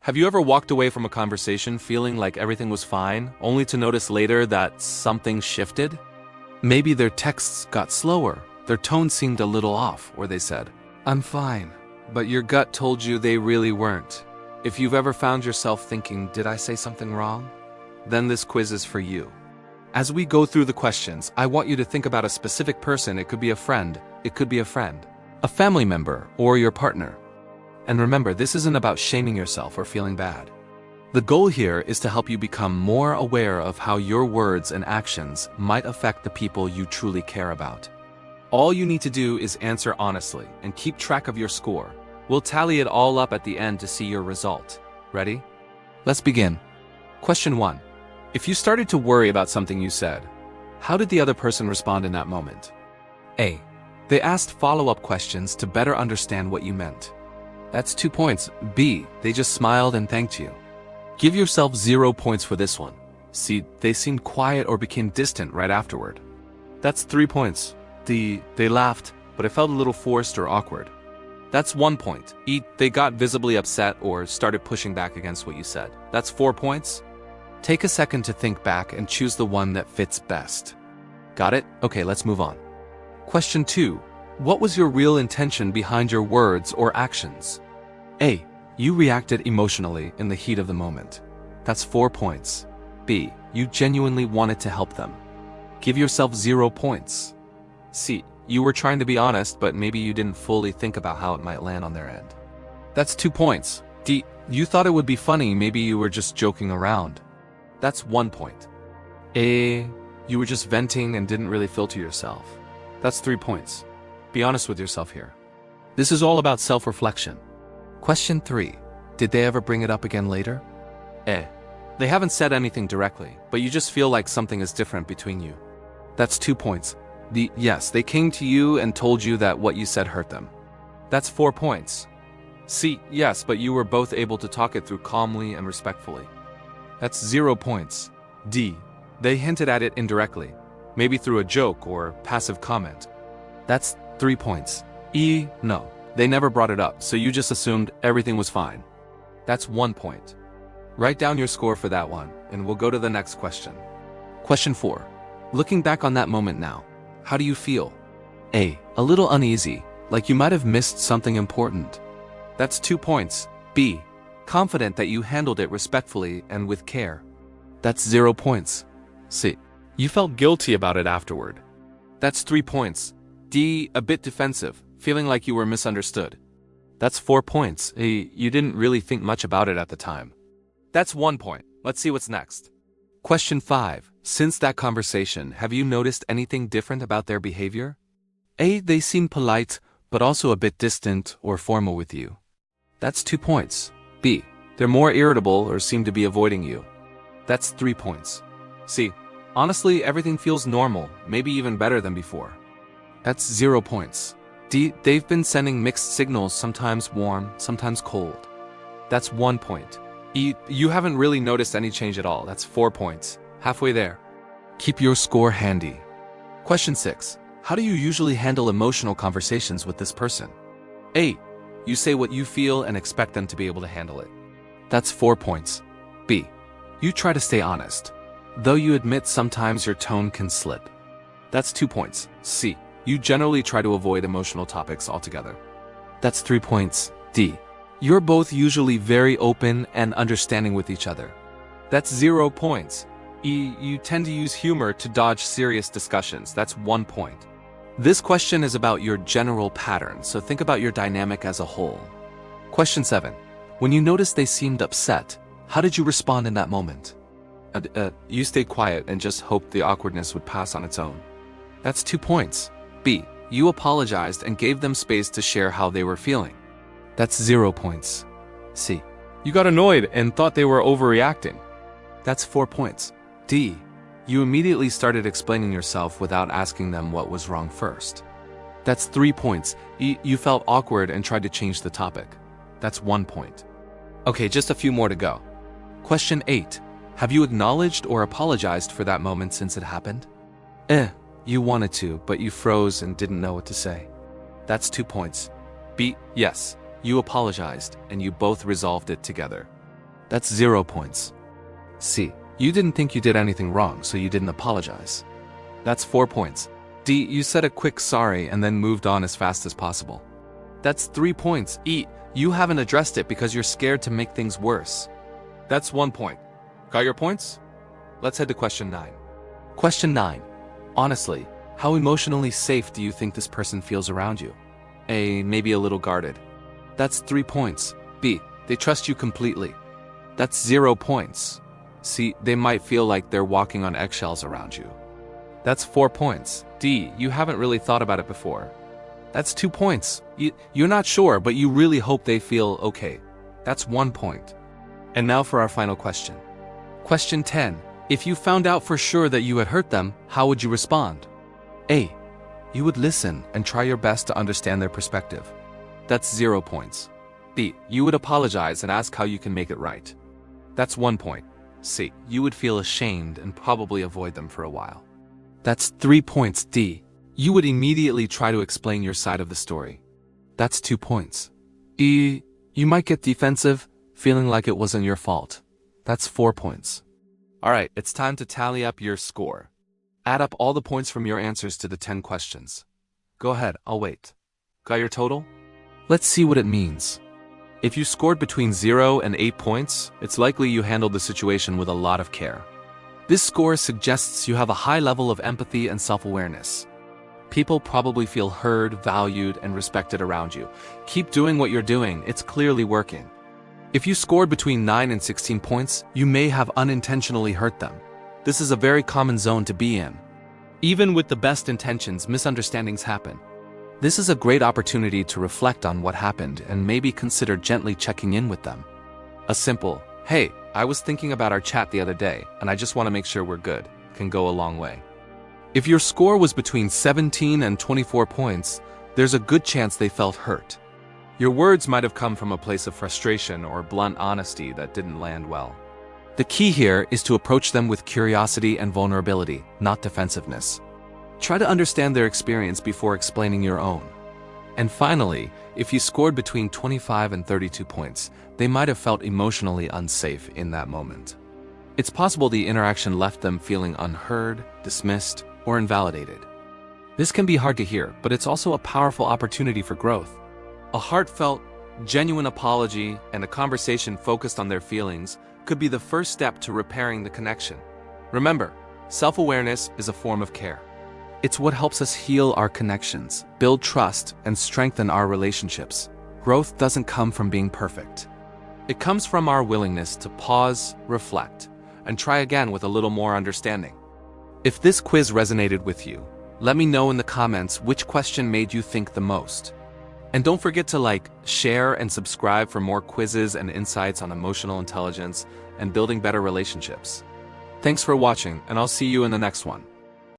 Have you ever walked away from a conversation feeling like everything was fine, only to notice later that something shifted? Maybe their texts got slower, their tone seemed a little off, or they said, "I'm fine," but your gut told you they really weren't. If you've ever found yourself thinking, "Did I say something wrong?" Then this quiz is for you. As we go through the questions, I want you to think about a specific person. It could be a friend, a family member, or your partner. And remember, this isn't about shaming yourself or feeling bad. The goal here is to help you become more aware of how your words and actions might affect the people you truly care about. All you need to do is answer honestly and keep track of your score. We'll tally it all up at the end to see your result. Ready? Let's begin. Question 1. If you started to worry about something you said, how did the other person respond in that moment? A. They asked follow-up questions to better understand what you meant. That's 2 points. B. They just smiled and thanked you. Give yourself 0 points for this one. C. They seemed quiet or became distant right afterward. That's 3 points. D. They laughed, but it felt a little forced or awkward. That's 1 point. E. They got visibly upset or started pushing back against what you said. That's 4 points. Take a second to think back and choose the one that fits best. Got it? Okay, let's move on. Question 2. What was your real intention behind your words or actions? A. You reacted emotionally in the heat of the moment. That's 4 points. B. You genuinely wanted to help them. Give yourself 0 points. C. You were trying to be honest, but maybe you didn't fully think about how it might land on their end. That's 2 points. D. You thought it would be funny, maybe you were just joking around. That's 1 point. A. You were just venting and didn't really filter yourself. That's 3 points. Be honest with yourself here. This is all about self-reflection. Question 3. Did they ever bring it up again later? A. They haven't said anything directly, but you just feel like something is different between you. That's 2 points. D. Yes, they came to you and told you that what you said hurt them. That's 4 points. C. Yes, but you were both able to talk it through calmly and respectfully. That's 0 points. D. They hinted at it indirectly, maybe through a joke or passive comment. That's 3 points. E. No, they never brought it up, so you just assumed everything was fine. That's 1 point. Write down your score for that one, and we'll go to the next question. Question 4. Looking back on that moment now, how do you feel? A. A little uneasy, like you might have missed something important. That's 2 points. B. Confident that you handled it respectfully and with care. That's 0 points. C. You felt guilty about it afterward. That's 3 points. D. A bit defensive, feeling like you were misunderstood. That's 4 points. A. You didn't really think much about it at the time. That's 1 point. Let's see what's next. Question 5. Since that conversation, have you noticed anything different about their behavior? A. They seem polite, but also a bit distant or formal with you. That's 2 points. B. They're more irritable or seem to be avoiding you. That's 3 points. C. Honestly, everything feels normal, maybe even better than before. That's 0 points. D. They've been sending mixed signals, sometimes warm, sometimes cold. That's 1 point. E. You haven't really noticed any change at all. That's 4 points. Halfway there. Keep your score handy. Question 6. How do you usually handle emotional conversations with this person? A. You say what you feel and expect them to be able to handle it. That's 4 points. B. You try to stay honest, though you admit sometimes your tone can slip. That's 2 points. C. You generally try to avoid emotional topics altogether. That's 3 points. D. You're both usually very open and understanding with each other. That's 0 points. E. You tend to use humor to dodge serious discussions. That's 1 point. This question is about your general pattern, so think about your dynamic as a whole. Question 7. When you noticed they seemed upset, how did you respond in that moment? You stayed quiet and just hoped the awkwardness would pass on its own. That's 2 points. B. You apologized and gave them space to share how they were feeling. That's 0 points. C. You got annoyed and thought they were overreacting. That's 4 points. D. You immediately started explaining yourself without asking them what was wrong first. That's 3 points. E. You felt awkward and tried to change the topic. That's 1 point. Okay, just a few more to go. Question 8. Have you acknowledged or apologized for that moment since it happened? You wanted to, but you froze and didn't know what to say. That's 2 points. B. Yes, you apologized, and you both resolved it together. That's 0 points. C. You didn't think you did anything wrong, so you didn't apologize. That's 4 points. D. You said a quick sorry and then moved on as fast as possible. That's 3 points. E. You haven't addressed it because you're scared to make things worse. That's 1 point. Got your points? Let's head to question 9. Question 9. Honestly, how emotionally safe do you think this person feels around you? A. Maybe a little guarded. That's 3 points. B. They trust you completely. That's 0 points. C. They might feel like they're walking on eggshells around you. That's 4 points. D. You haven't really thought about it before. That's 2 points. You're not sure, but you really hope they feel okay. That's 1 point. And now for our final question. Question 10. If you found out for sure that you had hurt them, how would you respond? A. You would listen and try your best to understand their perspective. That's 0 points. B. You would apologize and ask how you can make it right. That's 1 point. C. You would feel ashamed and probably avoid them for a while. That's 3 points. D. You would immediately try to explain your side of the story. That's 2 points. E. You might get defensive, feeling like it wasn't your fault. That's 4 points. Alright, it's time to tally up your score. Add up all the points from your answers to the 10 questions. Go ahead, I'll wait. Got your total? Let's see what it means. If you scored between 0 and 8 points, it's likely you handled the situation with a lot of care. This score suggests you have a high level of empathy and self-awareness. People probably feel heard, valued, and respected around you. Keep doing what you're doing, it's clearly working. If you scored between 9 and 16 points, you may have unintentionally hurt them. This is a very common zone to be in. Even with the best intentions, misunderstandings happen. This is a great opportunity to reflect on what happened and maybe consider gently checking in with them. A simple, "Hey, I was thinking about our chat the other day, and I just want to make sure we're good," can go a long way. If your score was between 17 and 24 points, there's a good chance they felt hurt. Your words might have come from a place of frustration or blunt honesty that didn't land well. The key here is to approach them with curiosity and vulnerability, not defensiveness. Try to understand their experience before explaining your own. And finally, if you scored between 25 and 32 points, they might have felt emotionally unsafe in that moment. It's possible the interaction left them feeling unheard, dismissed, or invalidated. This can be hard to hear, but it's also a powerful opportunity for growth. A heartfelt, genuine apology and a conversation focused on their feelings could be the first step to repairing the connection. Remember, self-awareness is a form of care. It's what helps us heal our connections, build trust, and strengthen our relationships. Growth doesn't come from being perfect. It comes from our willingness to pause, reflect, and try again with a little more understanding. If this quiz resonated with you, let me know in the comments which question made you think the most. And don't forget to like, share, and subscribe for more quizzes and insights on emotional intelligence and building better relationships. Thanks for watching, and I'll see you in the next one.